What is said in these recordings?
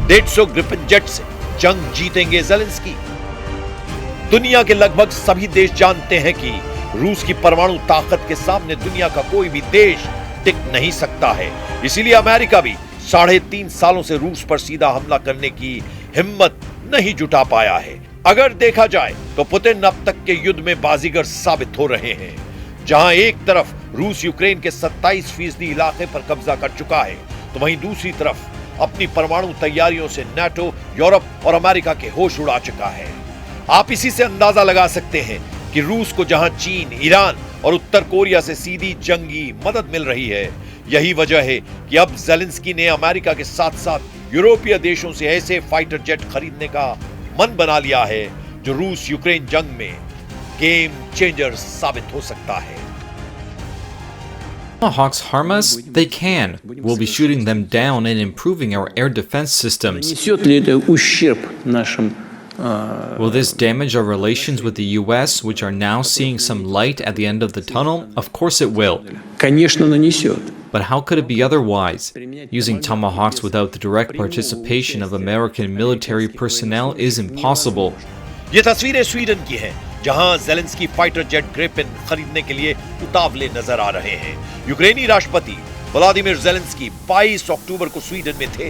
150 Gripen jet से जंग जीतेंगे ज़ेलेंस्की। दुनिया के लगभग सभी देश जानते हैं कि रूस की परमाणु ताकत के सामने दुनिया का कोई भी देश टिक नहीं सकता है। इसीलिए अमेरिका भी 3.5 सालों से रूस पर सीधा हमला करने की हिम्मत नहीं जुटा पाया है। अगर देखा जाए तो पुतिन अब तक के युद्ध में बाजीगर साबित हो रहे हैं। जहां एक तरफ रूस यूक्रेन के 27% इलाके पर कब्जा कर चुका है, तो वहीं दूसरी तरफ अपनी परमाणु तैयारियों से नाटो, यूरोप और अमेरिका के होश उड़ा चुका है। आप इसी से अंदाजा लगा सकते हैं कि रूस को जहां चीन, ईरान और उत्तर कोरिया से सीधी जंगी मदद मिल रही है, यही वजह है कि अब ज़ेलेंस्की ने अमेरिका के साथ साथ यूरोपीय देशों से ऐसे फाइटर जेट खरीदने का मन बना लिया है जो रूस यूक्रेन जंग में गेम चेंजर साबित हो सकता है। Tomahawks harm us? They can. We'll be shooting them down and improving our air defense systems. Несет ли это ущерб нашим? Will this damage our relations with the US, which are now seeing some light at the end of the tunnel? Of course it will. Конечно, нанесет. But how could it be otherwise? Using Tomahawks without the direct participation of American military personnel is impossible. ये तस्वीरें Sweden की हैं, जहां Zelensky fighter jet Gripen खरीदने के लिए उतावले नजर आ रहे हैं। यूक्रेनी राष्ट्रपति व्लादिमीर ज़ेलेंस्की 22 अक्टूबर को स्वीडन में थे,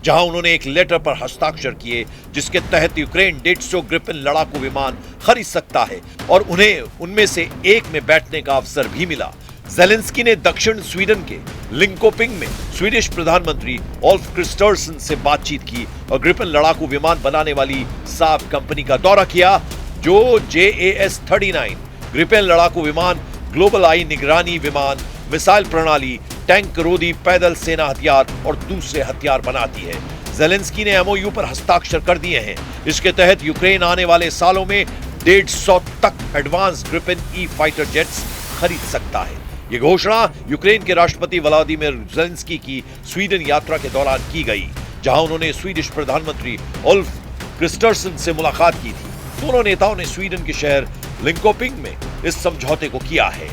जहां उन्होंने एक लेटर पर हस्ताक्षर किए जिसके तहत यूक्रेन 150 ग्रिपेन लड़ाकू विमान खरीद सकता है और उन्हें उनमें से एक में बैठने का अवसर भी मिला। ज़ेलेंस्की ने दक्षिण स्वीडन के लिंकोपिंग में स्वीडिश प्रधानमंत्री ओल्फ क्रिस्टर्सन से बातचीत की और ग्रिपेन लड़ाकू विमान बनाने वाली साब कंपनी का दौरा किया, जो JAS 39 ग्रिपेन लड़ाकू विमान, ग्लोबल आई निगरानी विमान, मिसाइल प्रणाली, टैंक रोधी पैदल सेना हथियार और दूसरे हथियार बनाती है। ज़ेलेंस्की ने MOU पर हस्ताक्षर कर दिए हैं। इसके तहत यूक्रेन आने वाले सालों में 150 तक advance Gripen E fighter jets खरीद सकता है। ये घोषणा यूक्रेन के राष्ट्रपति व्लादिमीर ज़ेलेंस्की की स्वीडन यात्रा के दौरान की गई, जहां उन्होंने स्वीडिश प्रधानमंत्री ओल्फ क्रिस्टर्सन से मुलाकात की थी। दोनों नेताओं ने स्वीडन के शहर लिंकोपिंग में इस समझौते को किया है।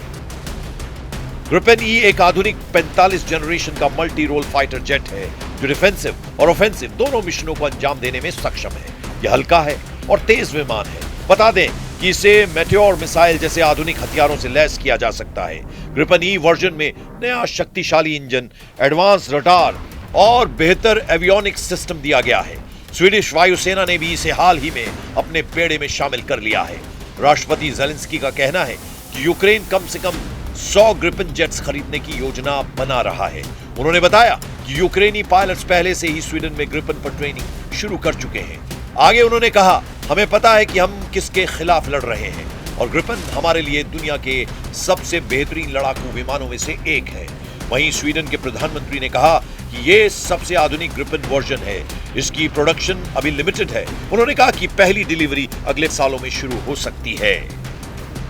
ग्रिपेन ई एक आधुनिक 45 जनरेशन का मल्टी रोल फाइटर जेट है, जो डिफेंसिव और ऑफेंसिव दोनों मिशनों को अंजाम देने में सक्षम है। यह हल्का है और तेज विमान है। बता दें कि इसे मेटेओर मिसाइल जैसे आधुनिक हथियारों से लैस किया जा सकता है। ग्रिपेन ई वर्जन में नया शक्तिशाली इंजन, एडवांस रडार और बेहतर एवियोनिक्स सिस्टम दिया गया है। स्वीडिश वायुसेना ने भी इसे हाल ही में अपने बेड़े में शामिल कर लिया है। राष्ट्रपति ज़ेलेंस्की का कहना है कि यूक्रेन कम से कम 100 ग्रिपेन जेट्स खरीदने की योजना बना रहा है। उन्होंने बताया कि यूक्रेनी पायलट्स पहले से ही स्वीडन में ग्रिपेन पर ट्रेनिंग शुरू कर चुके हैं। आगे उन्होंने कहा, हमें पता है कि हम किसके खिलाफ लड़ रहे हैं और ग्रिपेन हमारे लिए दुनिया के सबसे बेहतरीन लड़ाकू विमानों में से एक है। वहीं स्वीडन के प्रधानमंत्री ने कहा कि ये सबसे आधुनिक ग्रिपेन वर्जन है। इसकी प्रोडक्शन अभी लिमिटेड है। उन्होंने कहा कि पहली डिलीवरी अगले सालों में शुरू हो सकती है।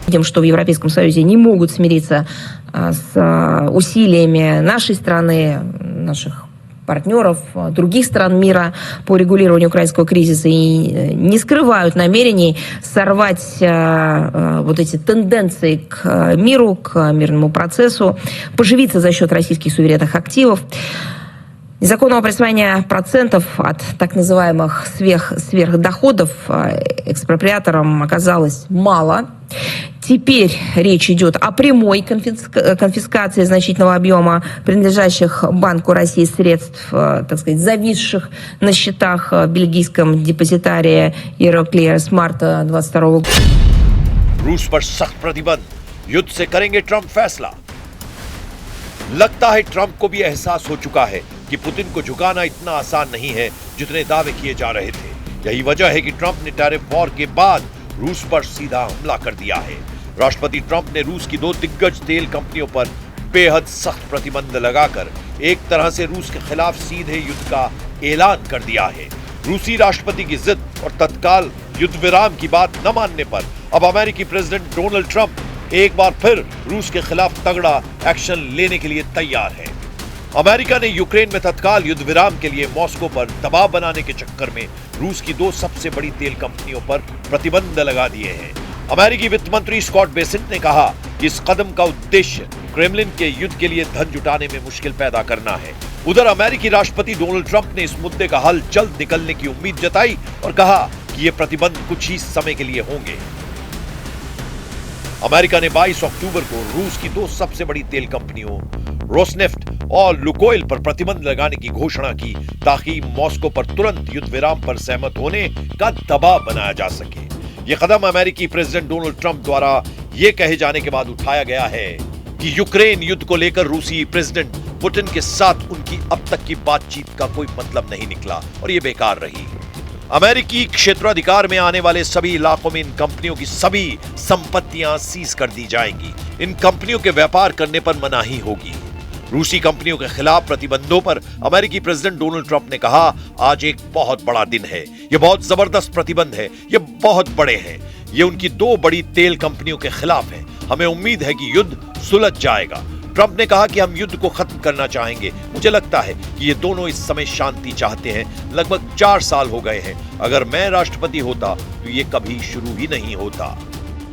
Видим, что в Европейском Союзе не могут смириться с усилиями нашей страны, наших партнеров, других стран мира по регулированию украинского кризиса и не скрывают намерений сорвать вот эти тенденции к миру, к мирному процессу, поживиться за счет российских суверенных активов. Незаконного присвоения процентов от так называемых сверхдоходов экспроприаторам оказалось мало. Теперь речь идет о прямой конфискации значительного объема принадлежащих Банку России средств, так сказать, зависших на счетах в бельгийском депозитарии Euroclear с марта 22 года. रूस पर सख्त प्रतिबंध, युद्ध से करेंगे ट्रंप फैसला। लगता है ट्रंप को भी एहसास हो चुका है कि पुतिन को झुकाना इतना आसान नहीं है जितने दावे किए जा रहे थे। यही वजह है कि ट्रंप ने टैरिफ वॉर के बाद रूस पर सीधा हमला कर दिया है। राष्ट्रपति ट्रंप ने रूस की 2 दिग्गज तेल कंपनियों पर बेहद सख्त प्रतिबंध लगाकर एक तरह से रूस के खिलाफ सीधे युद्ध का ऐलान कर दिया है। रूसी राष्ट्रपति की जिद और तत्काल युद्ध विराम की बात न मानने पर अब अमेरिकी प्रेसिडेंट डोनाल्ड ट्रंप एक बार फिर रूस के खिलाफ तगड़ा एक्शन लेने के लिए तैयार है। अमेरिका ने यूक्रेन में तत्काल युद्ध विराम के लिए मॉस्को पर दबाव बनाने के चक्कर में रूस की 2 सबसे बड़ी तेल कंपनियों पर प्रतिबंध लगा दिए हैं। अमेरिकी वित्त मंत्री स्कॉट बेसेंट ने कहा कि इस कदम का उद्देश्य क्रेमलिन के युद्ध के लिए धन जुटाने में मुश्किल पैदा करना है। उधर अमेरिकी राष्ट्रपति डोनाल्ड ट्रंप ने इस मुद्दे का हल जल्द निकलने की उम्मीद जताई और कहा कि ये प्रतिबंध कुछ ही समय के लिए होंगे। अमेरिका ने 22 अक्टूबर को रूस की दो सबसे बड़ी तेल कंपनियों रोसनेफ्ट और लुकोइल पर प्रतिबंध लगाने की घोषणा की ताकि मॉस्को पर तुरंत युद्ध विराम पर सहमत होने का दबाव बनाया जा सके। यह कदम अमेरिकी प्रेसिडेंट डोनाल्ड ट्रंप द्वारा यह कहे जाने के बाद उठाया गया है कि यूक्रेन युद्ध को लेकर रूसी प्रेसिडेंट पुतिन के साथ उनकी अब तक की बातचीत का कोई मतलब नहीं निकला और यह बेकार रही। अमेरिकी क्षेत्राधिकार में आने वाले सभी इलाकों में इन कंपनियों की सभी संपत्तियां सीज कर दी जाएंगी। इन कंपनियों के व्यापार करने पर मनाही होगी। रूसी कंपनियों के खिलाफ प्रतिबंधों पर अमेरिकी प्रेसिडेंट डोनाल्ड ट्रंप ने कहा, आज एक बहुत बड़ा दिन है, यह बहुत जबरदस्त प्रतिबंध है, यह बहुत बड़े हैं, ये उनकी दो बड़ी तेल कंपनियों के खिलाफ है। हमें उम्मीद है कि युद्ध सुलझ जाएगा। ट्रंप ने कहा कि हम युद्ध को खत्म करना चाहेंगे। मुझे लगता है कि ये दोनों इस समय शांति चाहते हैं। लगभग 4 साल हो गए हैं। अगर मैं राष्ट्रपति होता तो ये कभी शुरू ही नहीं होता।